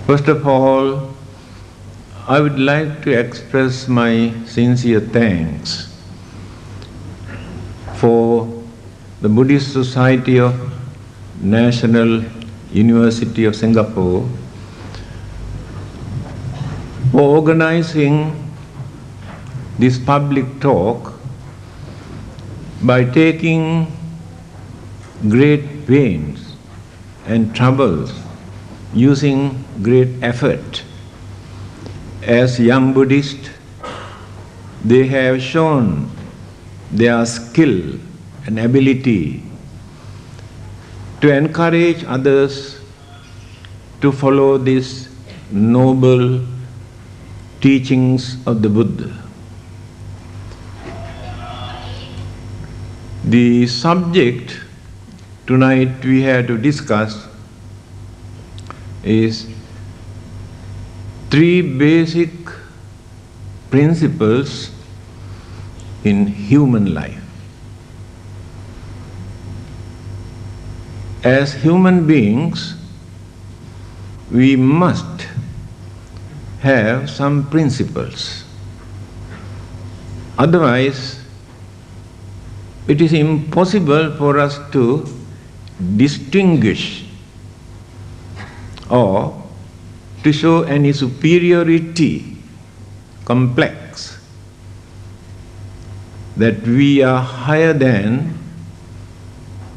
First of all, I would like to express my sincere thanks for the Buddhist Society of National University of Singapore for organizing this public talk by taking great pains and troubles, using great effort. As young Buddhists, they have shown their skill and ability to encourage others to follow these noble teachings of the Buddha. The subject tonight we have to discuss is three basic principles in human life. As human beings, we must have some principles. Otherwise, it is impossible for us to distinguish or to show any superiority complex that we are higher than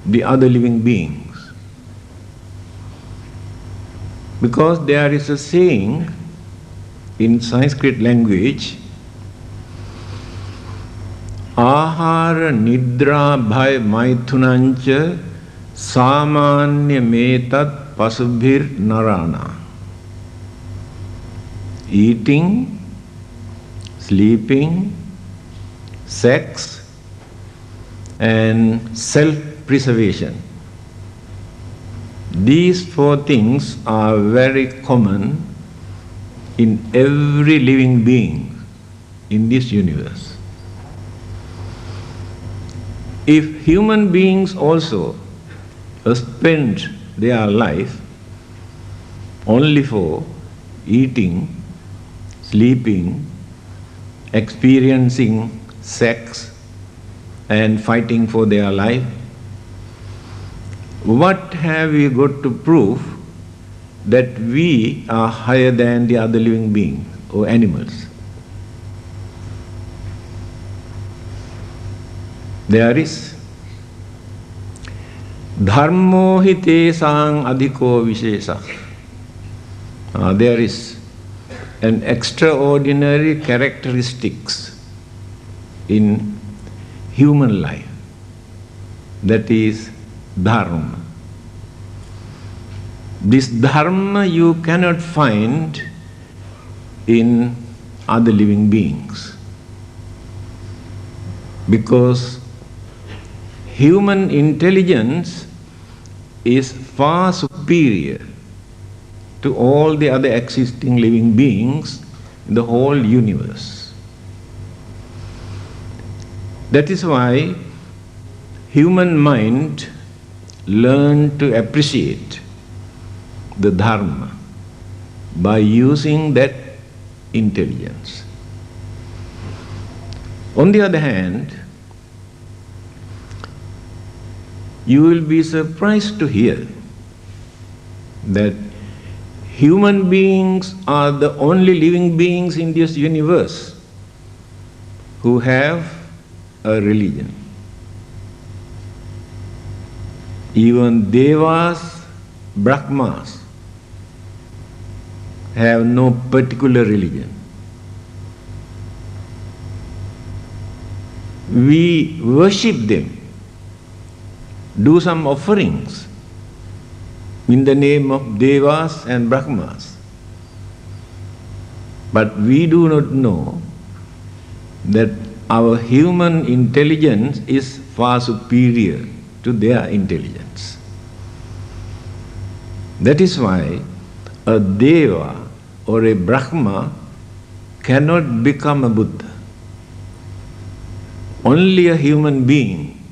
the other living beings. Because there is a saying in Sanskrit language, Ahara nidra bhaya maithunancha samanya metat pasubhir narana. Eating, sleeping, sex, and self-preservation. These four things are very common in every living being in this universe. If human beings also spend their life only for eating, sleeping, experiencing sex, and fighting for their life, what have we got to prove that we are higher than the other living beings or animals? There is dharmo hi tesang adhiko vishesa. There is an extraordinary characteristics in human life, that is dharma. This dharma you cannot find in other living beings, because human intelligence is far superior to all the other existing living beings in the whole universe. That is why human mind learned to appreciate the dharma by using that intelligence. On the other hand, you will be surprised to hear that human beings are the only living beings in this universe who have a religion. Even devas, brahmas have no particular religion. We worship them, do some offerings in the name of devas and brahmas. But we do not know that our human intelligence is far superior to their intelligence. That is why a deva or a brahma cannot become a Buddha. Only a human being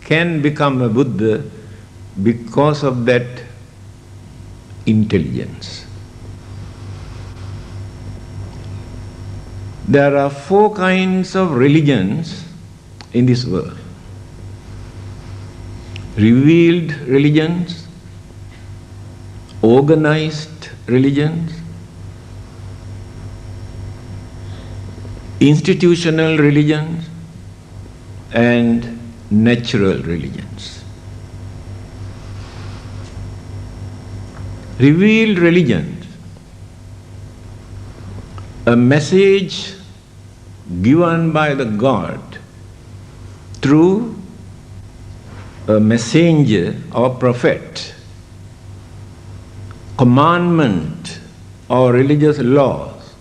can become a Buddha because of that intelligence. There are 4 kinds of religions in this world. Revealed religions, organized religions, institutional religions, and natural religions. Revealed religions, a message given by the God through a messenger or prophet, commandment or religious laws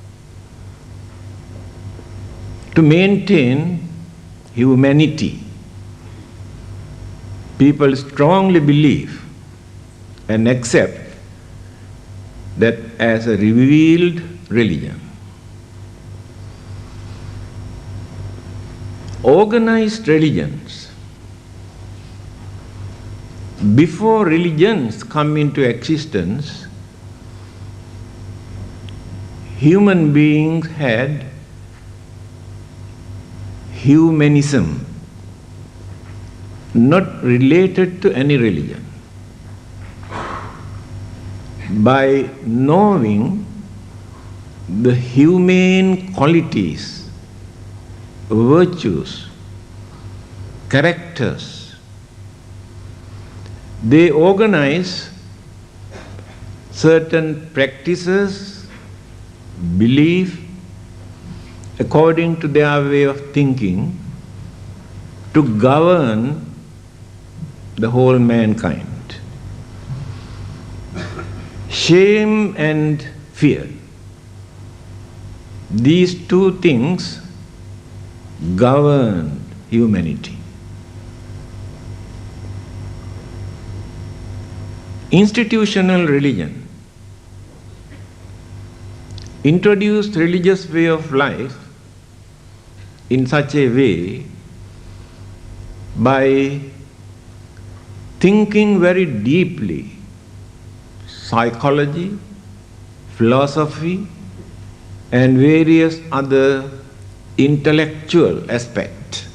to maintain humanity. People strongly believe and accept that as a revealed religion. Organized religions. Before religions come into existence, human beings had humanism, not related to any religion. By knowing the humane qualities, virtues, characters, they organize certain practices, belief, according to their way of thinking, to govern the whole mankind. Shame and fear, these 2 things govern humanity. Institutional religion introduced religious way of life in such a way by thinking very deeply, psychology, philosophy, and various other intellectual aspects,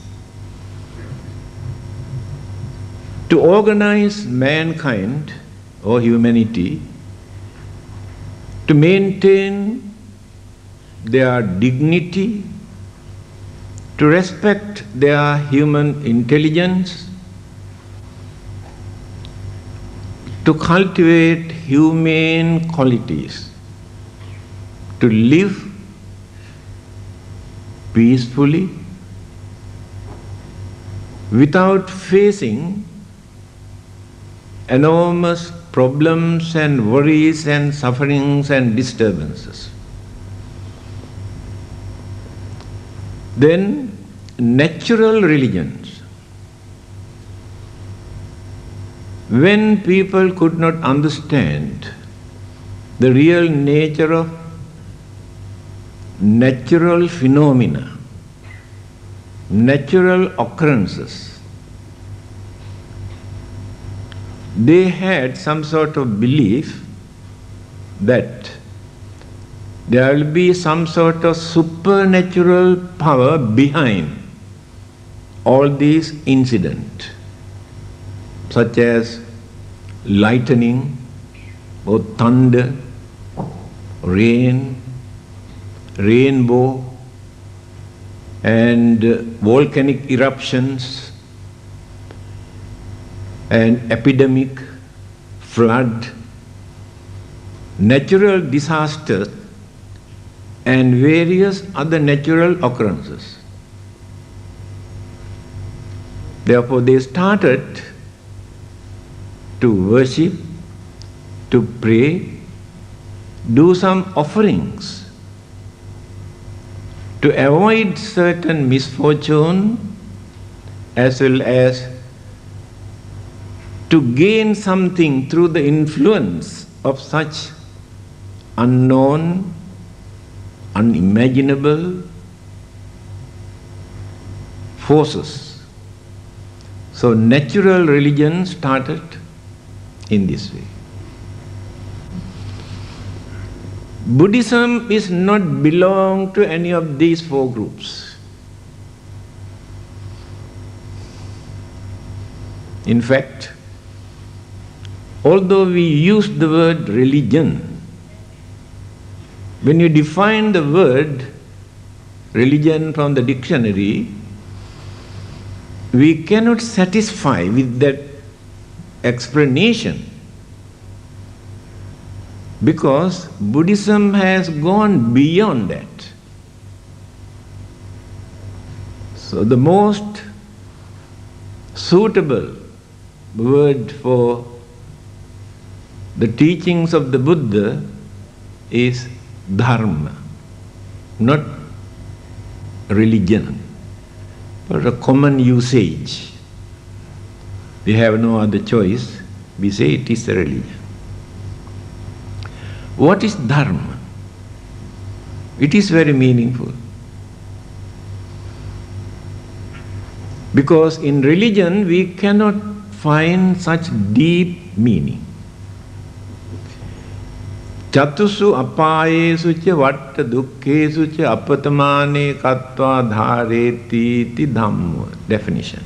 to organize mankind or humanity to maintain their dignity, to respect their human intelligence, to cultivate humane qualities, to live peacefully without facing enormous problems and worries and sufferings and disturbances. Then natural religions. When people could not understand the real nature of natural phenomena, natural occurrences, they had some sort of belief that there will be some sort of supernatural power behind all these incidents, such as lightning or thunder, rain, rainbow, and volcanic eruptions, and epidemic, flood, natural disasters, and various other natural occurrences. Therefore, they started to worship, to pray, do some offerings to avoid certain misfortune, as well as to gain something through the influence of such unknown, unimaginable forces. So natural religion started in this way. Buddhism is not belong to any of these four groups. In fact, although we use the word religion, when you define the word religion from the dictionary, we cannot satisfy with that explanation, because Buddhism has gone beyond that. So the most suitable word for the teachings of the Buddha is dharma, not religion, but a common usage. We have no other choice. We say it is a religion. What is dharma? It is very meaningful. Because in religion we cannot find such deep meaning. Chatusu apayesu cha vatta dukkhesu cha apatamane kattva dhareti ti dhamma. Definition.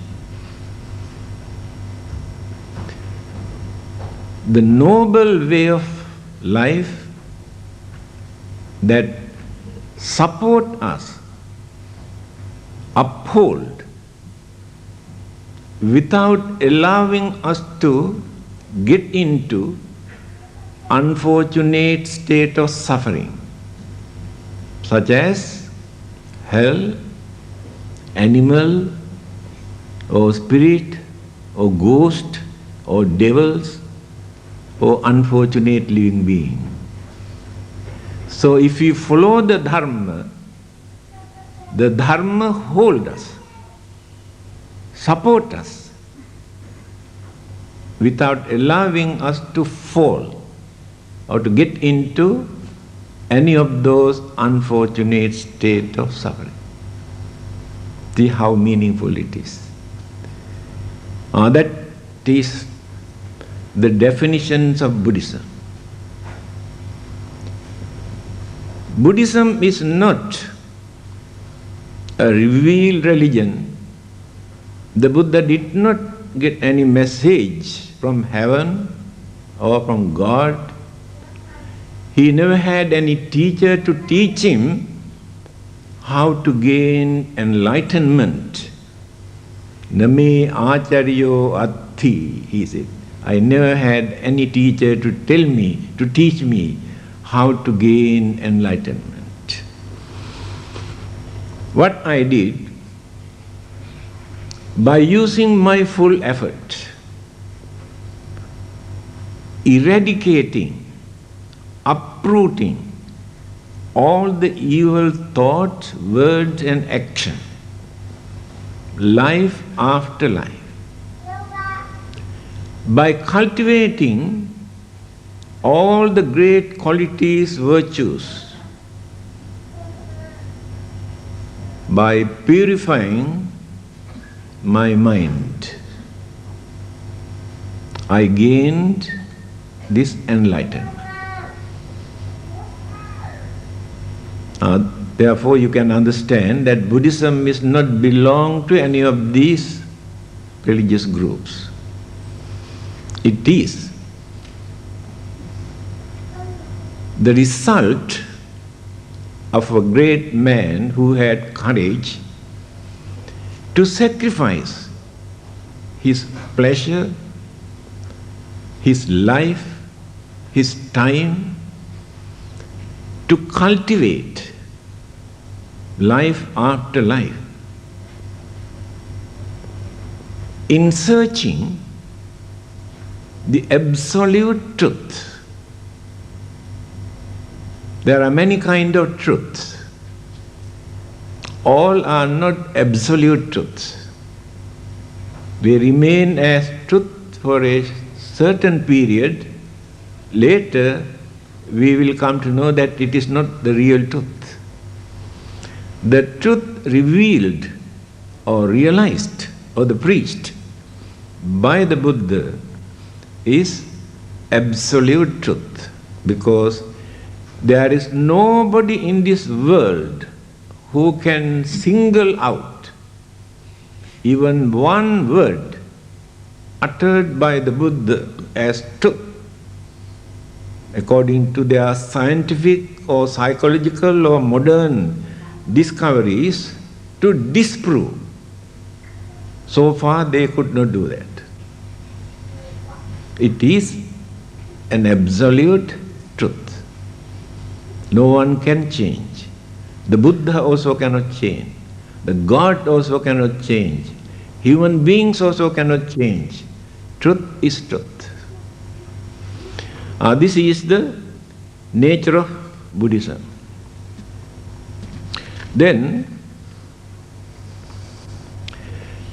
The noble way of life that support us, uphold, without allowing us to get into unfortunate state of suffering, such as hell, animal, or spirit, or ghost, or devils, or unfortunate living being. So if we follow the dharma hold us, support us, without allowing us to fall or to get into any of those unfortunate state of suffering. See how meaningful it is. That is the definitions of Buddhism. Buddhism is not a revealed religion. The Buddha did not get any message from heaven or from God. He never had any teacher to teach him how to gain enlightenment. Name acharyo atti, he said. I never had any teacher to teach me how to gain enlightenment. What I did, by using my full effort, eradicating, uprooting all the evil thoughts, words and action, life after life, by cultivating all the great qualities, virtues, by purifying my mind, I gained this enlightenment. Therefore, you can understand that Buddhism is not belong to any of these religious groups. It is the result of a great man who had courage to sacrifice his pleasure, his life, his time, to cultivate life after life in searching the absolute truth. There are many kinds of truths. All are not absolute truths. They remain as truth for a certain period. Later, we will come to know that it is not the real truth. The truth revealed or realized or preached by the Buddha is absolute truth, because There is nobody in this world who can single out even one word uttered by the Buddha as truth, according to their scientific or psychological or modern discoveries, to disprove. So far they could not do that. It is an absolute truth. No one can change. The Buddha also cannot change. The God also cannot change. Human beings also cannot change. Truth is truth. This is the nature of Buddhism. Then,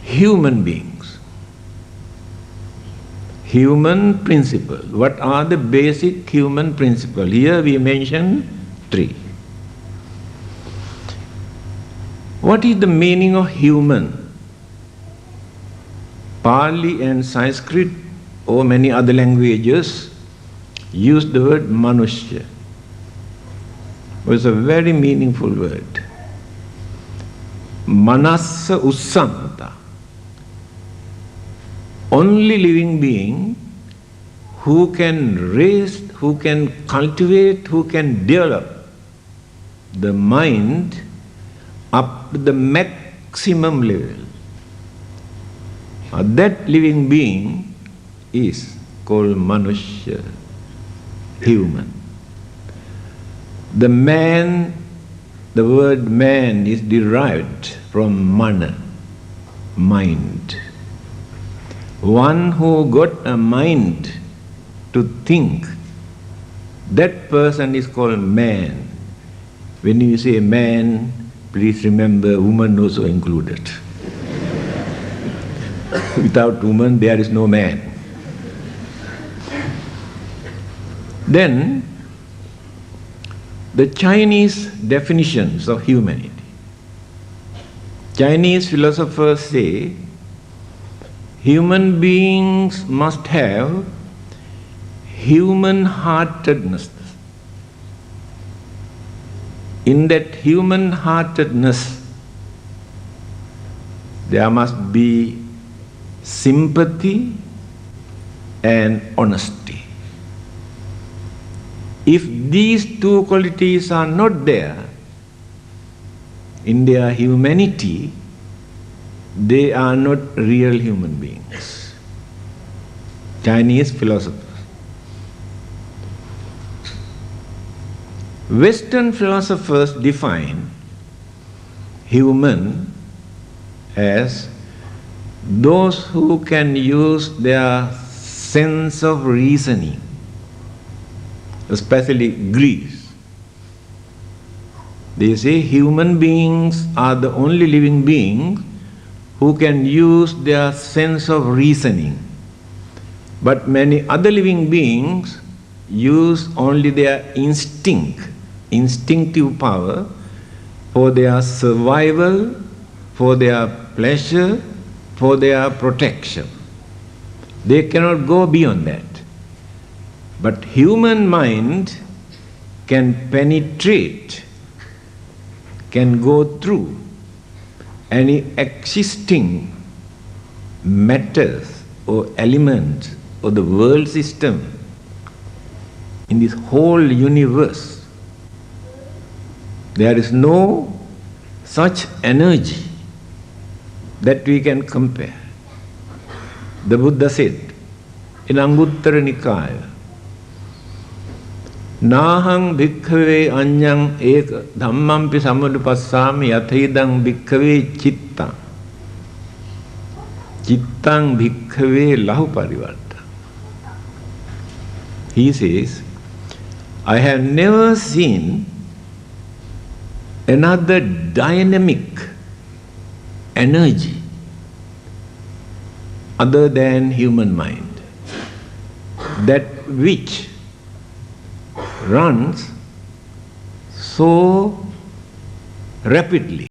human beings. Human principle. What are the basic human principles? Here we mention 3. What is the meaning of human? Pali and Sanskrit or many other languages use the word manushya. It's a very meaningful word. Manassa ussanta. Only living being who can raise, who can cultivate, who can develop the mind up to the maximum level. That living being is called manushya, human. The man, the word man is derived from mana, mind. One who got a mind to think, that person is called man. When you say man, please remember woman also included. Without woman, there is no man. Then, the Chinese definitions of humanity. Chinese philosophers say, human beings must have human-heartedness. In that human-heartedness, there must be sympathy and honesty. If these 2 qualities are not there in their humanity, they are not real human beings. Chinese philosophers. Western philosophers define human as those who can use their sense of reasoning, especially Greece. They say human beings are the only living beings who can use their sense of reasoning. But many other living beings use only their instinctive power for their survival, for their pleasure, for their protection. They cannot go beyond that. But human mind can penetrate, can go through any existing matters or elements or the world system in this whole universe. There is no such energy that we can compare. The Buddha said in Anguttara Nikaya, Nahang bhikkhave anyang eka dhammampi samudupassami yathidang bhikkhave citta. Cittang bhikkhave lahu parivarta. He says, I have never seen another dynamic energy other than human mind, that which runs so rapidly